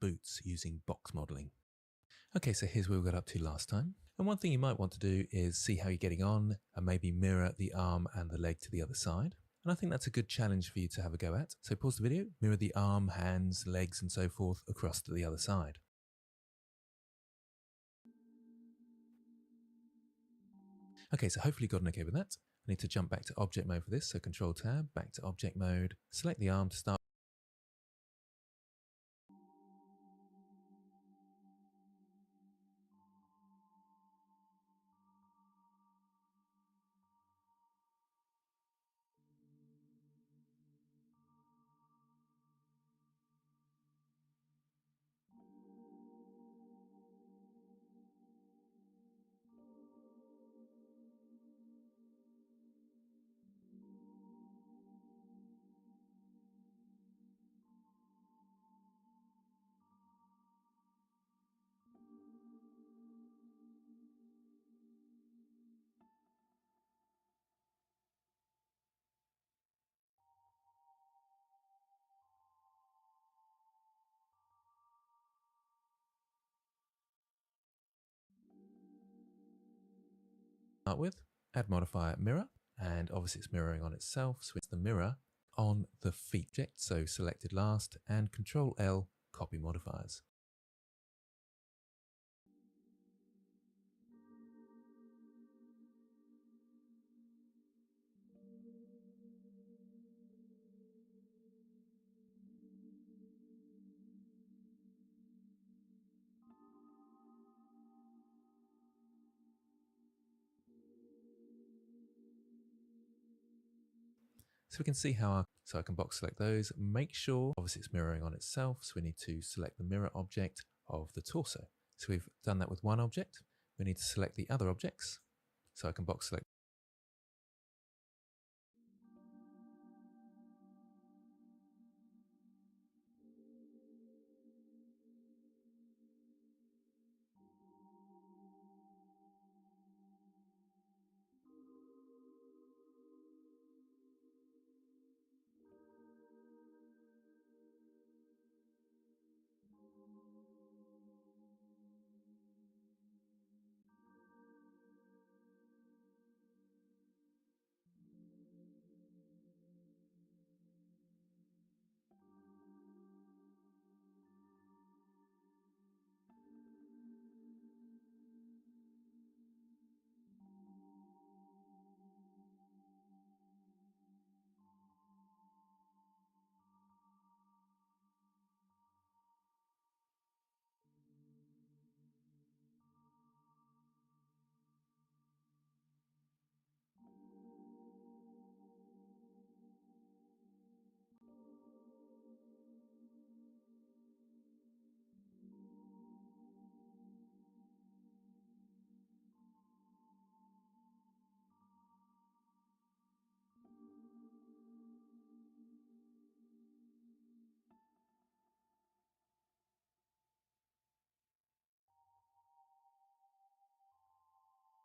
boots using box modeling. Okay, so here's where we got up to last time. And one thing you might want to do is see how you're getting on and maybe mirror the arm and the leg to the other side. And I think that's a good challenge for you to have a go at. So pause the video, mirror the arm, hands, legs, and so forth across to the other side. Okay, so hopefully you got an okay with that. I need to jump back to object mode for this, so Control Tab, back to object mode, select the arm to start. With, add modifier mirror, and obviously it's mirroring on itself, so it's the mirror on the feet object, so selected last, and Control L, copy modifiers. So we can see how so I can box select those, make sure, obviously it's mirroring on itself, so we need to select the mirror object of the torso. So we've done that with one object, we need to select the other objects, so I can box select.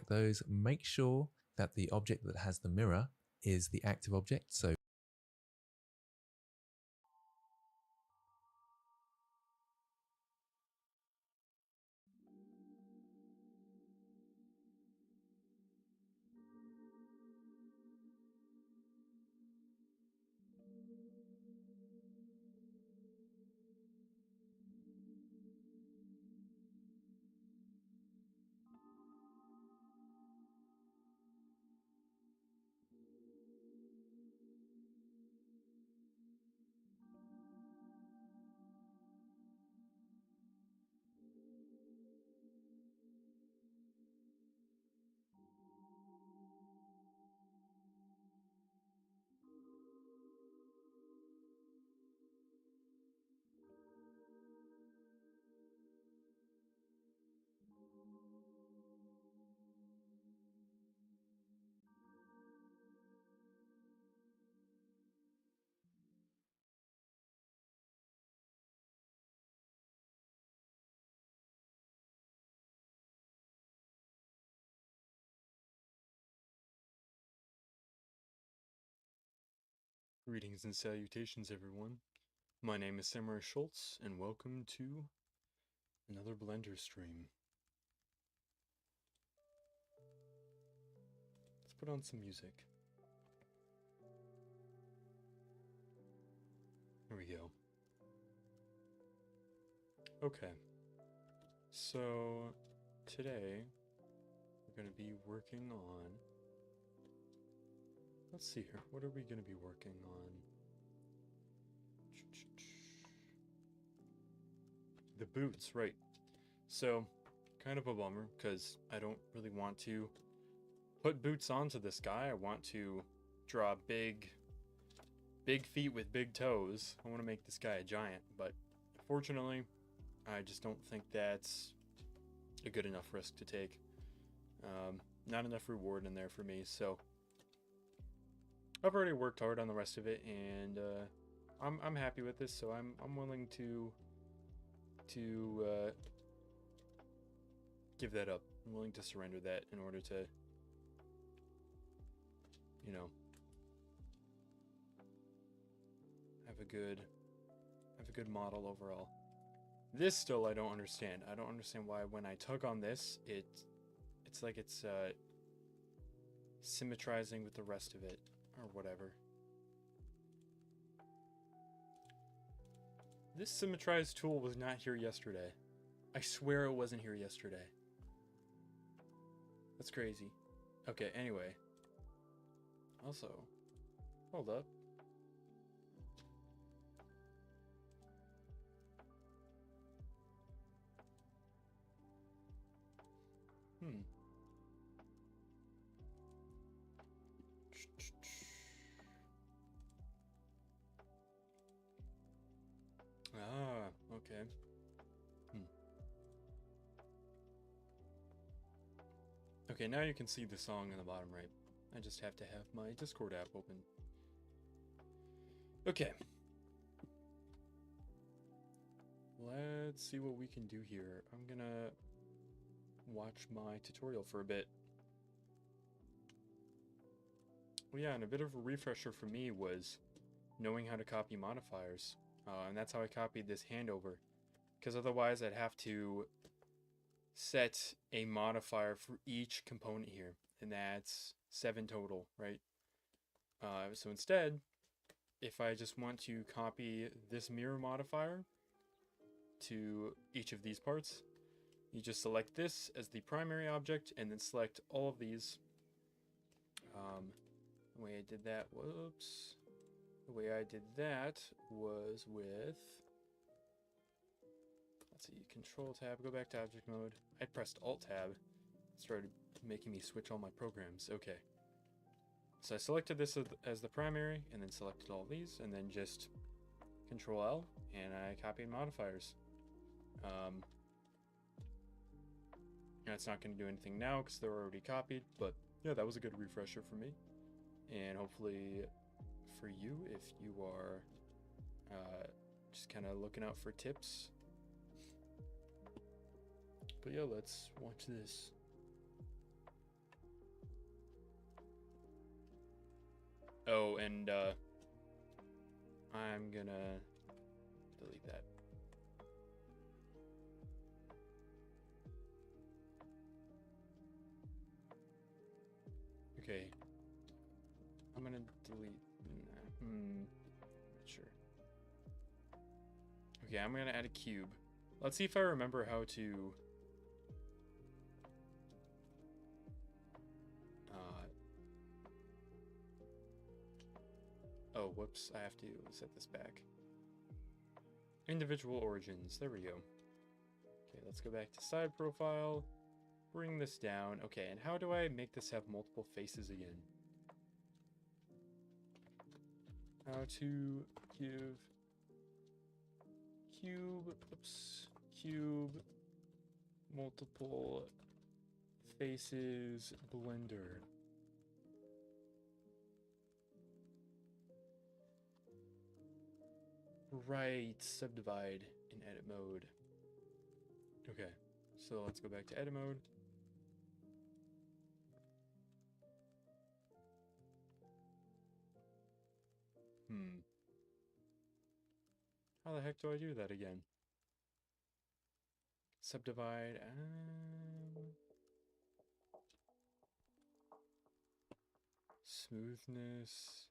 Those, make sure that the object that has the mirror is the active object, so Greetings and salutations, everyone. My name is Samurai Schultz, and welcome to another Blender stream. Let's put on some music. Here we go. Okay, so today we're going to be working on... Let's see here, what are we going to be working on? The boots, right. So, kind of a bummer, because I don't really want to put boots onto this guy. I want to draw big feet with big toes. I want to make this guy a giant, but unfortunately, I just don't think that's a good enough risk to take. Not enough reward in there for me, so I've already worked hard on the rest of it, and I'm happy with this. So I'm willing to give that up. I'm willing to surrender that in order to, you know, have a good model overall. This still I don't understand. I don't understand why when I tug on this, it's like it's symmetrizing with the rest of it or whatever. This symmetrize tool was not here yesterday. I swear it wasn't here yesterday. That's crazy. Okay, anyway. Also, hold up. Ah, okay. Okay, now you can see the song in the bottom right. I just have to have my Discord app open. Okay. Let's see what we can do here. I'm gonna watch my tutorial for a bit. Well, yeah, and a bit of a refresher for me was knowing how to copy modifiers. And that's how I copied this hand over. Because otherwise I'd have to set a modifier for each component here. And that's 7 total, right? So instead, if I just want to copy this mirror modifier to each of these parts, you just select this as the primary object and then select all of these. The way I did that, whoops. The way I did that was with, let's see, Control Tab, go back to object mode. I pressed Alt Tab. It started making me switch all my programs. Okay. So I selected this as the primary and then selected all these and then just Control L and I copied modifiers. It's not going to do anything now because they're already copied, but yeah, that was a good refresher for me. And hopefully for you, if you are just kind of looking out for tips. But yeah, let's watch this. Oh, and I'm gonna delete that. Okay. I'm gonna delete. Not sure. Okay, I'm gonna add a cube. Let's see if I remember how to. Oh, whoops! I have to set this back. Individual origins. There we go. Okay, let's go back to side profile. Bring this down. Okay, and how do I make this have multiple faces again? How to give cube multiple faces blender. Right, subdivide in edit mode. Okay, so let's go back to edit mode. How the heck do I do that again? Subdivide. Smoothness.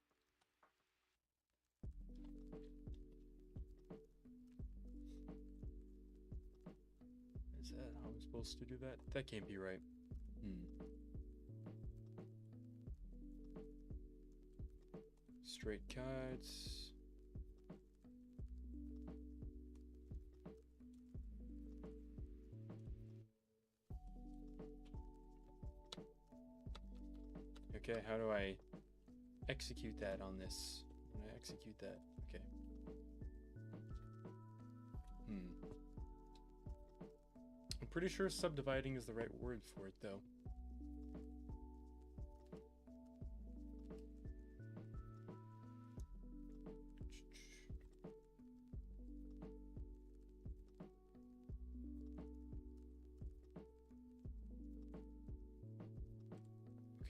Is that how I'm supposed to do that? That can't be right. Straight cuts. Okay, how do I execute that on this? When I execute that, okay. I'm pretty sure subdividing is the right word for it, though.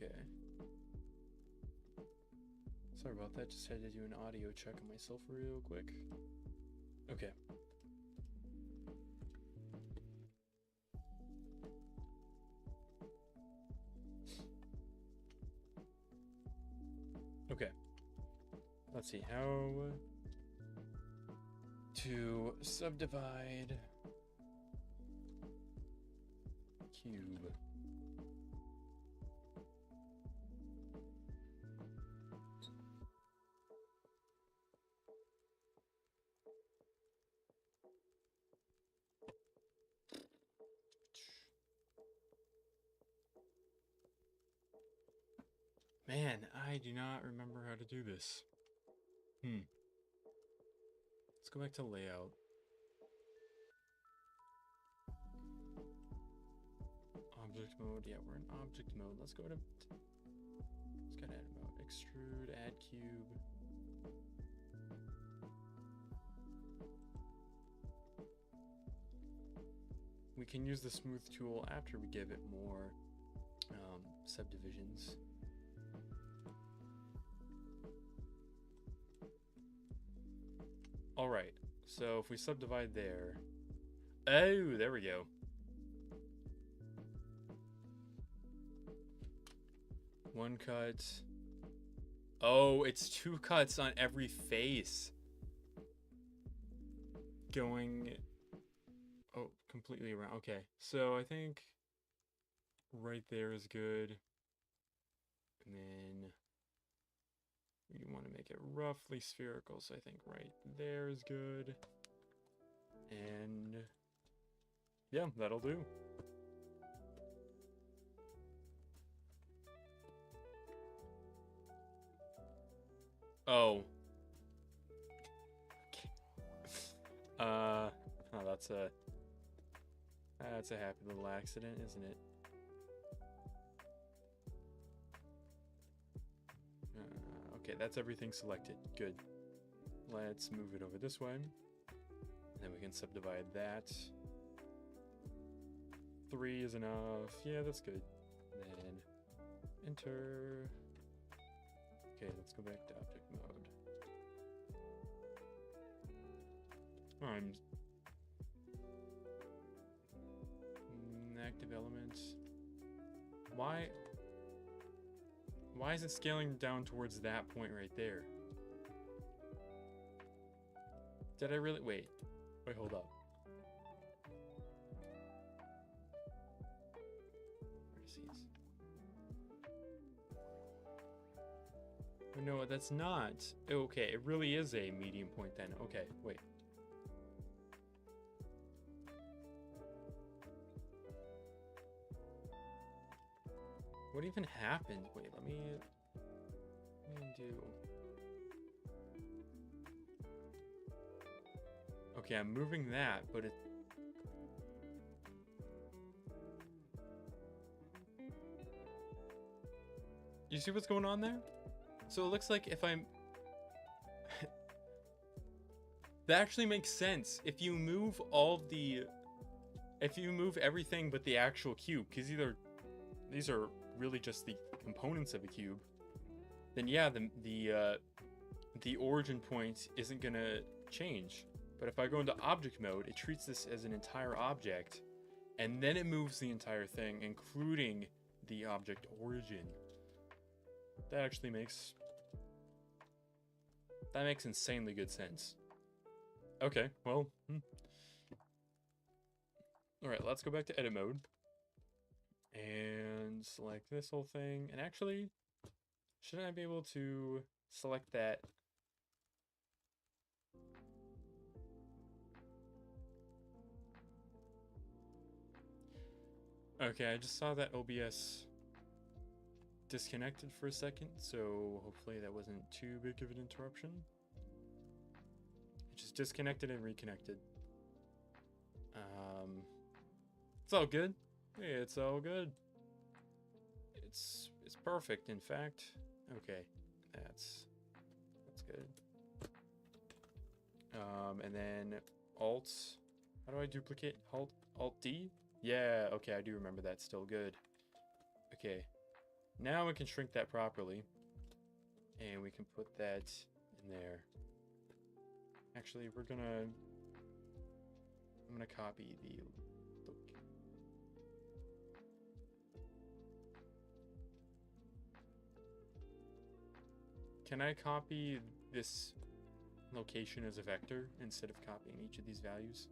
Okay. Sorry about that, just had to do an audio check on myself real quick. Okay. Okay. Let's see, how to subdivide cube. Man, I do not remember how to do this. Let's go back to layout. Object mode. Yeah, we're in object mode. Let's go to add mode. Extrude, add cube. We can use the smooth tool after we give it more subdivisions. All right, so if we subdivide there, oh, there we go. One cut. Oh, it's 2 cuts on every face. Going, oh, completely around. Okay, so I think right there is good. And then we want to make it roughly spherical, so I think right there is good. And yeah, that'll do. Oh. Oh, that's a happy little accident, isn't it? Okay, that's everything selected. Good. Let's move it over this way. And then we can subdivide that. 3 is enough. Yeah, that's good. Then enter. Okay, let's go back to object mode. Active elements. Why is it scaling down towards that point right there? Did I really wait, hold up. Vertices. Oh, no, that's not. Okay, it really is a medium point then. Okay, wait. What even happened? Wait, let me do. Okay, I'm moving that, but it. You see what's going on there? So it looks like if I'm. That actually makes sense. If you move if you move everything but the actual cube, because these are really just the components of a cube, then yeah, the origin point isn't gonna change But if I go into object mode, it treats this as an entire object, and then it moves the entire thing, including the object origin. That actually makes insanely good sense. Okay, well, all right, let's go back to edit mode and select this whole thing. And actually, shouldn't I be able to select that? Okay, I just saw that OBS disconnected for a second, so hopefully that wasn't too big of an interruption. It just disconnected and reconnected. It's all good. It's all good. It's perfect, in fact. Okay, that's good. And then Alt. How do I duplicate? Alt D? Yeah, okay, I do remember that. Still good. Okay, now we can shrink that properly, and we can put that in there. Actually, I'm gonna copy the look. Can I copy this location as a vector instead of copying each of these values?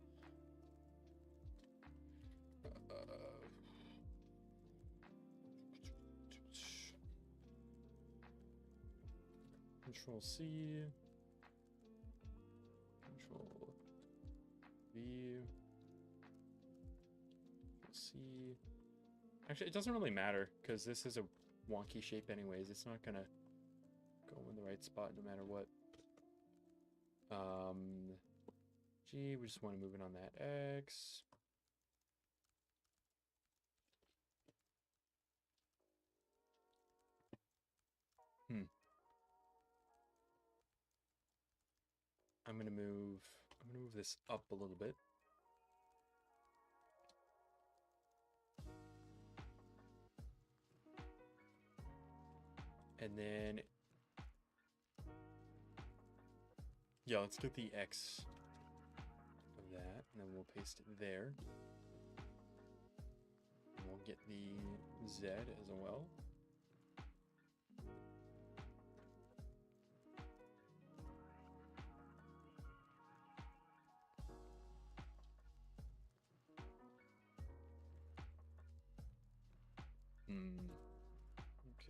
Control C, Control V, Control C. Actually, it doesn't really matter because this is a wonky shape anyways. It's not gonna go in the right spot no matter what. G, we just want to move it on that X. I'm gonna move this up a little bit. And then yeah, let's get the X of that, and then we'll paste it there. And we'll get the Z as well.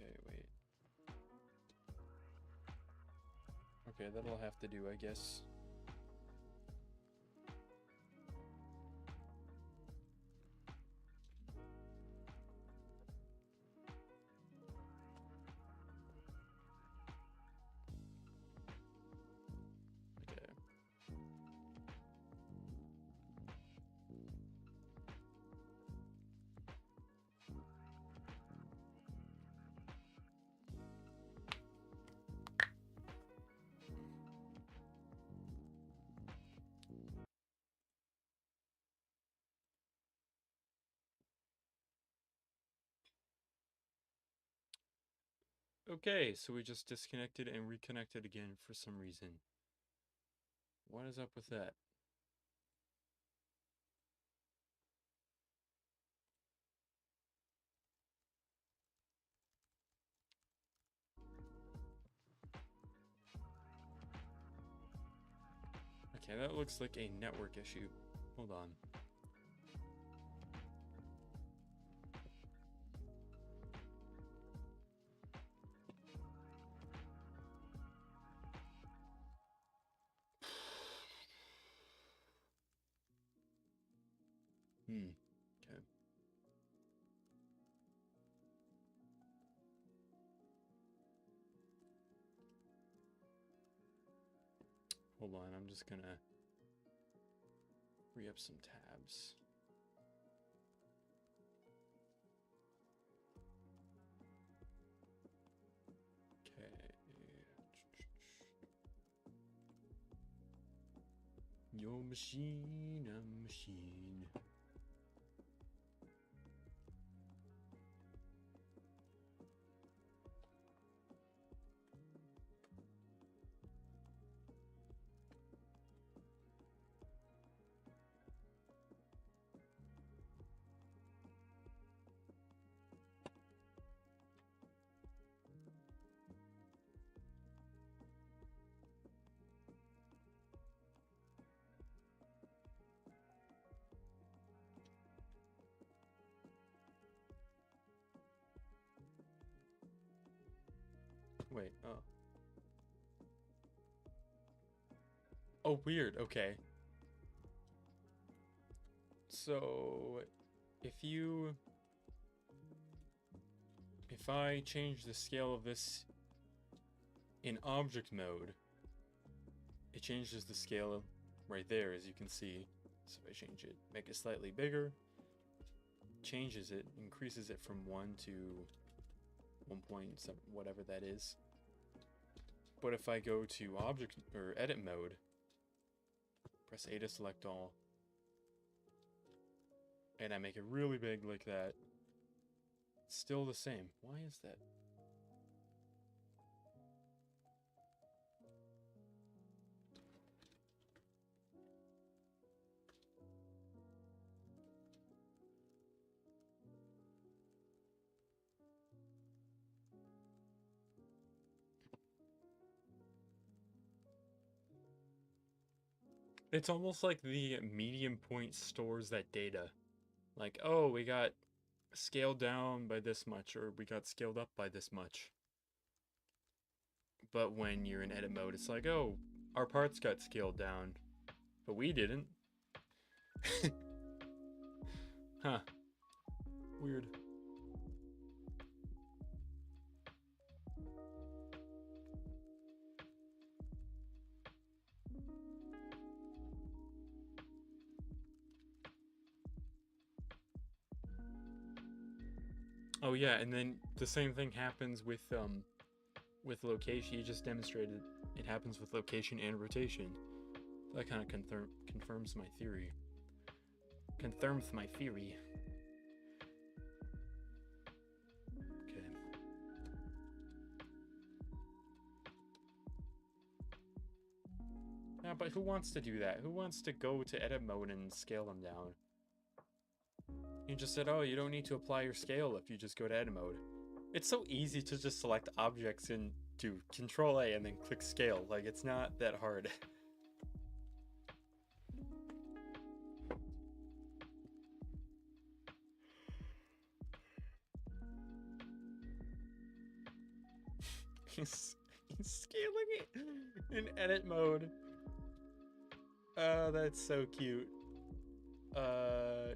Okay, wait. Okay, that'll have to do, I guess. Okay, so we just disconnected and reconnected again for some reason. What is up with that? Okay, that looks like a network issue. Hold on. Okay. Hold on, I'm just gonna free up some tabs. Okay. Your machine, a machine. Wait, oh. Oh, weird, okay. So, if I change the scale of this in object mode, it changes the scale right there, as you can see. So if I change it, make it slightly bigger, changes it, increases it from 1 to 1.7, whatever that is. But if I go to object or edit mode, press A to select all, and I make it really big like that, it's still the same. Why is that? It's almost like the medium point stores that data. Like, oh, we got scaled down by this much, or we got scaled up by this much. But when you're in edit mode, it's like, oh, our parts got scaled down, but we didn't. Huh. Weird. Oh yeah, and then the same thing happens with location. You just demonstrated it happens with location and rotation. That kind of confirms my theory. Confirms my theory. Okay. Yeah, but who wants to do that? Who wants to go to edit mode and scale them down? You just said, oh, you don't need to apply your scale if you just go to edit mode. It's so easy to just select objects and do Control A and then click scale. Like, it's not that hard. He's scaling it in edit mode. Oh, that's so cute.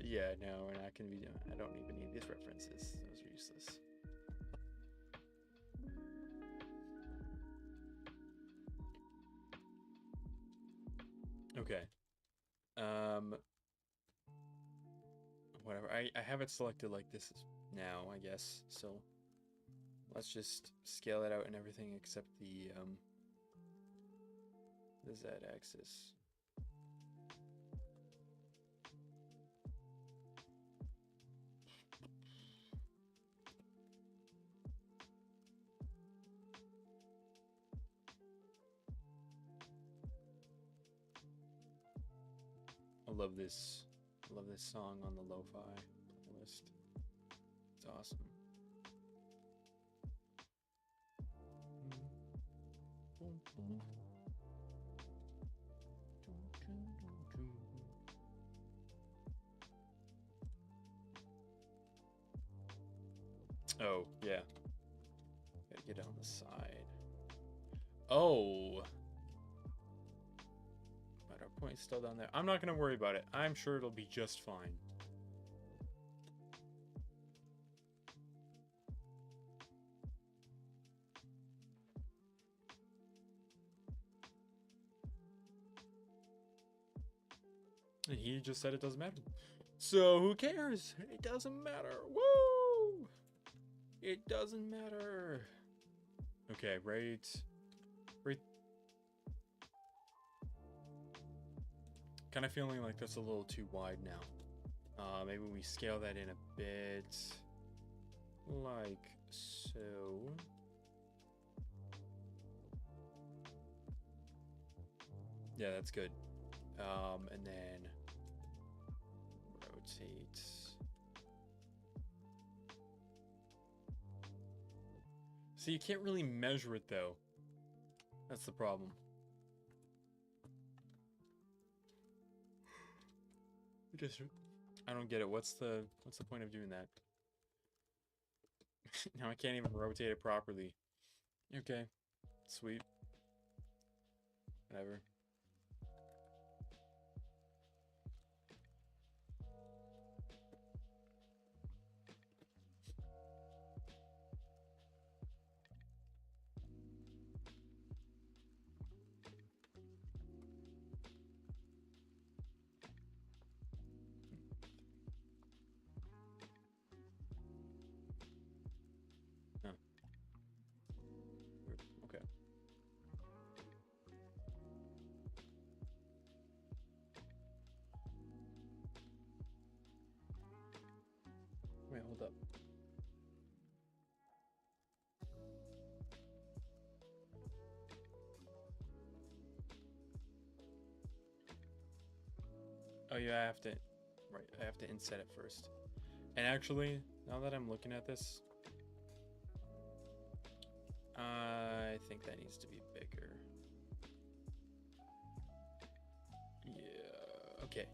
Yeah, no, we're not gonna be doing. I don't even need these references. Those are useless. Okay. Whatever. I have it selected like this now, I guess. So let's just scale it out and everything except the z-axis. I love this song on the lo-fi playlist. It's awesome. Oh, yeah. Gotta get it on the side. Oh! But our point's still down there. I'm not gonna worry about it. I'm sure it'll be just fine. And he just said it doesn't matter. So who cares? It doesn't matter. Woo! It doesn't matter. Okay, right. Kind of feeling like that's a little too wide now. Maybe we scale that in a bit, like so. Yeah, that's good. And then rotate. So you can't really measure it though. That's the problem. I don't get it. What's the point of doing that? Now I can't even rotate it properly. Okay, sweet. Whatever. Huh. Weird. Okay. Wait, hold up. Oh yeah, I have to, right, I have to inset it first. And actually, now that I'm looking at this, I think that needs to be bigger. Yeah, okay.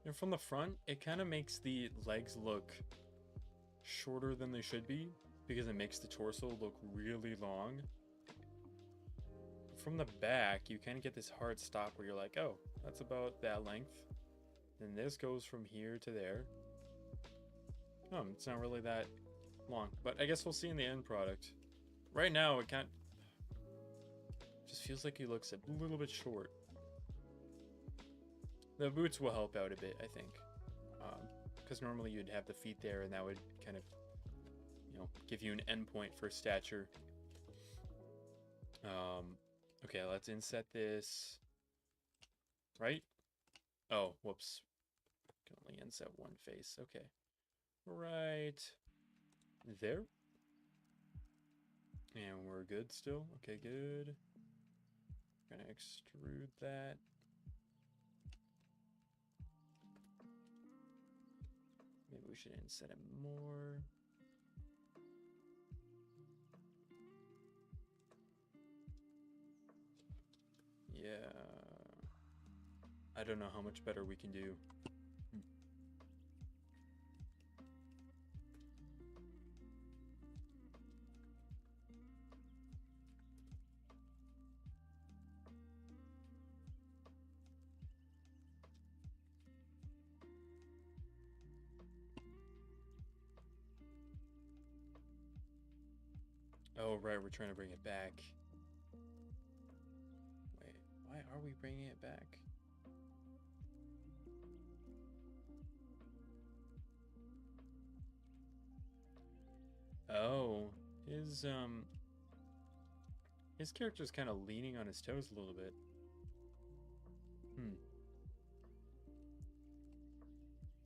And from the front, it kind of makes the legs look shorter than they should be because it makes the torso look really long. From the back, you kind of get this hard stop where you're like, oh, that's about that length. Then this goes from here to there. Oh, it's not really that long, but I guess we'll see in the end product. Right now, it can't. Just feels like he looks a little bit short. The boots will help out a bit, I think, because normally you'd have the feet there, and that would kind of, give you an endpoint for stature. Okay, let's inset this. Right? Oh, whoops. Can only inset one face. Okay. Right there. And we're good still. Okay, good. Gonna extrude that. Maybe we should inset it more. Yeah. I don't know how much better we can do. Oh, right, we're trying to bring it back. Wait, why are we bringing it back? Oh, his character's kind of leaning on his toes a little bit.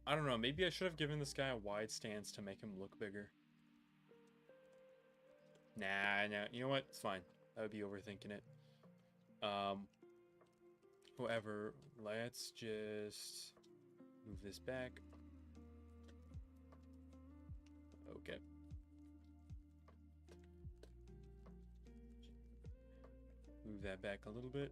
I don't know, maybe I should have given this guy a wide stance to make him look bigger. Nah, you know what? It's fine. I would be overthinking it. However, let's just move this back. Okay. Move that back a little bit.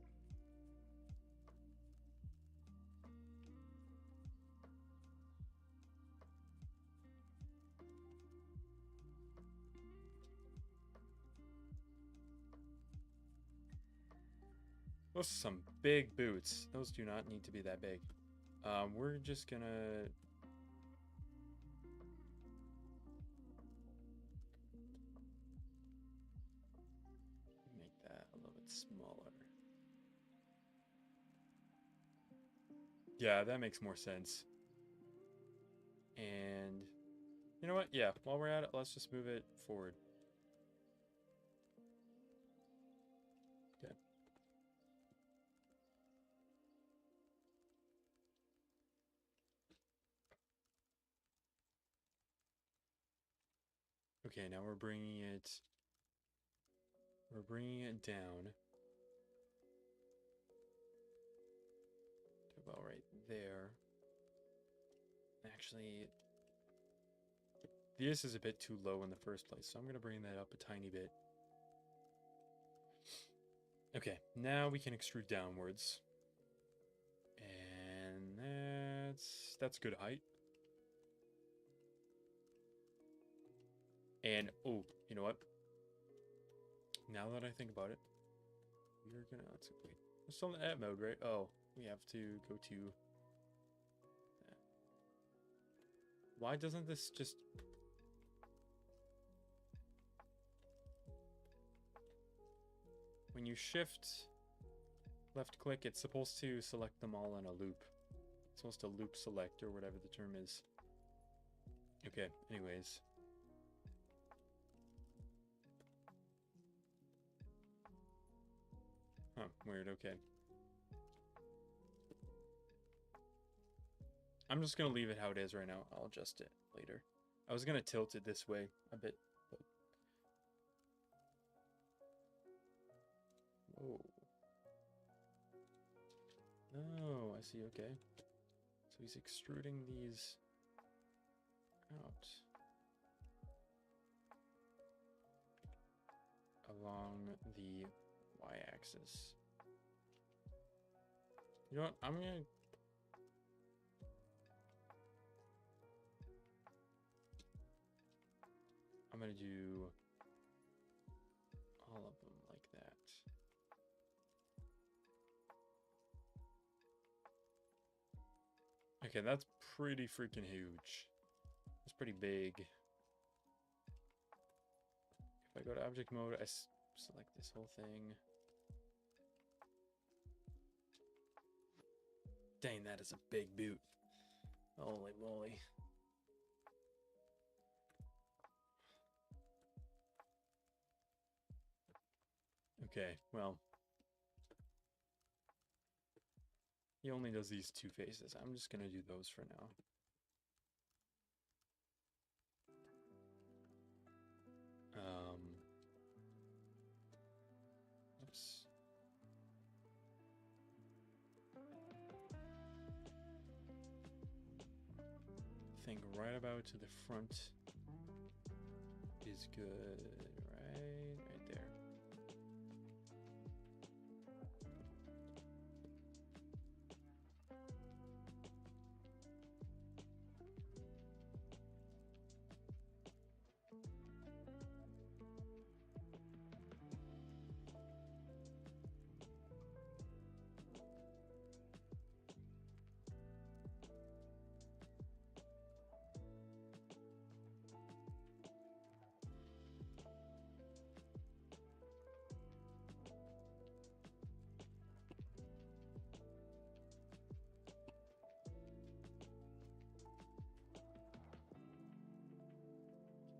Those are some big boots. Those do not need to be that big. We're just gonna... make that a little bit smaller. Yeah, that makes more sense. And you know what? Yeah, while we're at it, let's just move it forward. Okay. Okay, now we're bringing it down to about right there. Actually, This is a bit too low in the first place, so I'm going to bring that up a tiny bit. Okay, now we can extrude downwards. And that's good height. And, oh, you know what? Now that I think about it, we're gonna, let's wait. We're still in edit mode, right? Oh, we have to go to that. Why doesn't this just... When you shift left click, it's supposed to select them all in a loop. It's supposed to loop select or whatever the term is. Okay, anyways. Huh, weird, okay. I'm just gonna leave it how it is right now. I'll adjust it later. I was gonna tilt it this way a bit, but... Whoa. Oh, I see, okay. So he's extruding these out along the y-axis. You know what? I'm gonna do all of them like that. Okay, that's pretty freaking huge. That's pretty big. If I go to object mode, I select this whole thing. Dang, that is a big boot. Holy moly. Okay, well. He only does these two faces. I'm just gonna do those for now. Oops. I think right about to the front is good. Right there.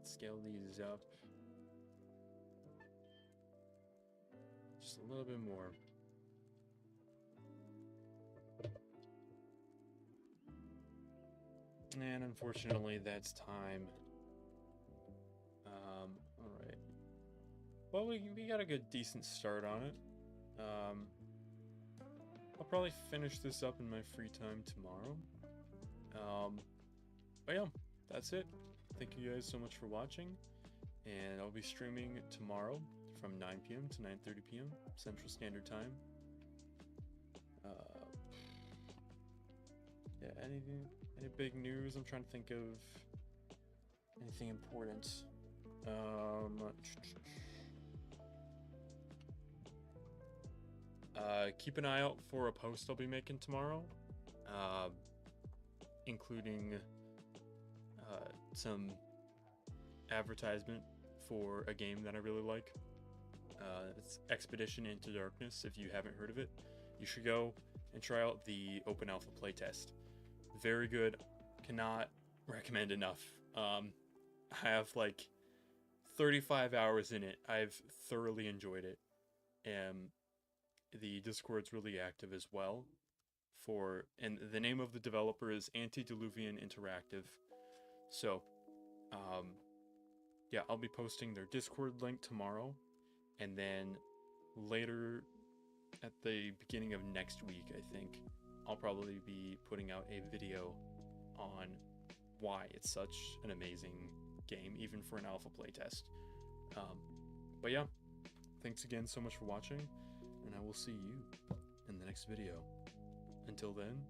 Scale these up just a little bit more. And unfortunately, that's time. All right. Well, we got a good, decent start on it. I'll probably finish this up in my free time tomorrow. But yeah, that's it. Thank you guys so much for watching, and I'll be streaming tomorrow from 9 p.m. to 9:30 p.m. Central Standard Time. Yeah, any big news? I'm trying to think of anything important. Keep an eye out for a post I'll be making tomorrow, including some advertisement for a game that I really like. It's Expedition Into Darkness. If you haven't heard of it, you should go and try out the open alpha playtest. Very good. Cannot recommend enough. I have like 35 hours in it. I've thoroughly enjoyed it. The Discord's really active as well. And the name of the developer is Antediluvian Interactive. So, yeah, I'll be posting their Discord link tomorrow, and then later at the beginning of next week, I think, I'll probably be putting out a video on why it's such an amazing game, even for an alpha playtest. But yeah, thanks again so much for watching, and I will see you in the next video. Until then,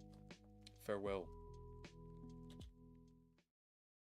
farewell.